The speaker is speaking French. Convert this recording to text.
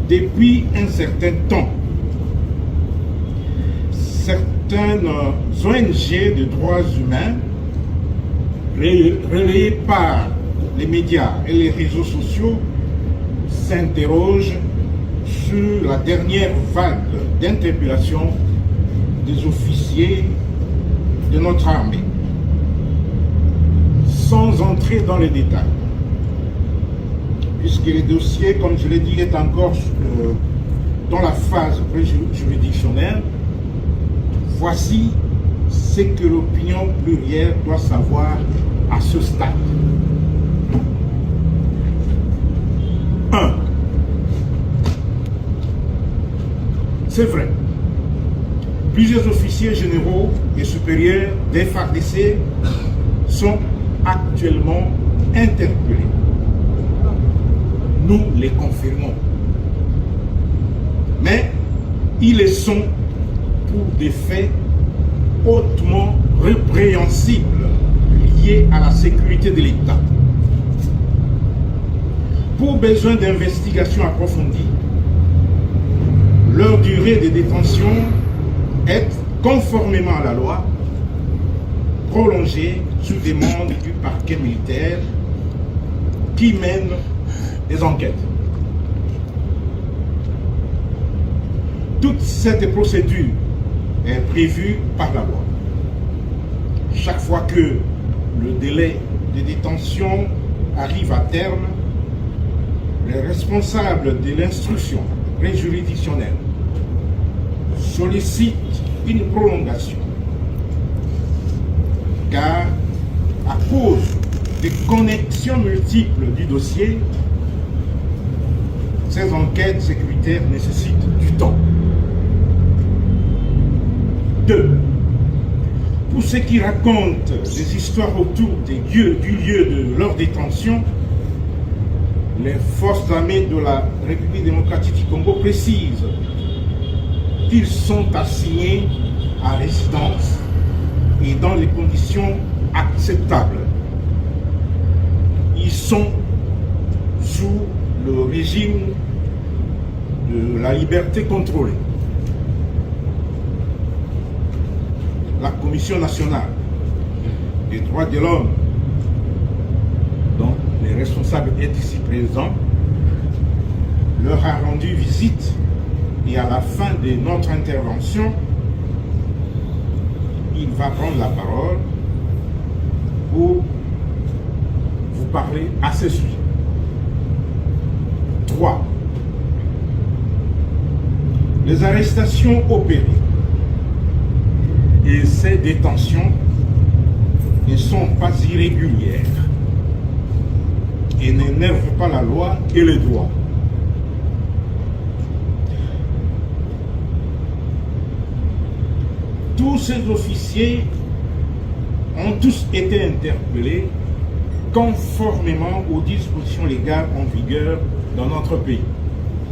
depuis un certain temps. Certaines ONG de droits humains, relayées par les médias et les réseaux sociaux, s'interrogent sur la dernière vague d'interpellation des officiers de notre armée. Sans entrer dans les détails, puisque le dossier, comme je l'ai dit, est encore dans la phase juridictionnelle, voici ce que l'opinion plurielle doit savoir à ce stade. 1. C'est vrai, plusieurs officiers généraux et supérieurs des FARDC sont actuellement interpellés. Nous les confirmons. Mais ils le sont pour des faits hautement répréhensibles liés à la sécurité de l'État. Pour besoin d'investigation approfondie, leur durée de détention est, conformément à la loi, prolongée sous demande du parquet militaire qui mène des enquêtes. Toute cette procédure est prévue par la loi. Chaque fois que le délai de détention arrive à terme, les responsables de l'instruction préjuridictionnelle sollicitent une prolongation. Car, à cause des connexions multiples du dossier, ces enquêtes sécuritaires nécessitent du temps. 2. Pour ceux qui racontent des histoires autour du lieu de leur détention, les forces armées de la République démocratique du Congo précisent qu'ils sont assignés à résidence et dans les conditions acceptables. Ils sont sous le régime de la liberté contrôlée. La Commission nationale des droits de l'homme, dont les responsables est ici présents, leur a rendu visite et à la fin de notre intervention, il va prendre la parole pour vous parler à ce sujet. 3. Les arrestations opérées et ces détentions ne sont pas irrégulières et n'énervent pas la loi et les droits. Tous ces officiers ont tous été interpellés conformément aux dispositions légales en vigueur dans notre pays.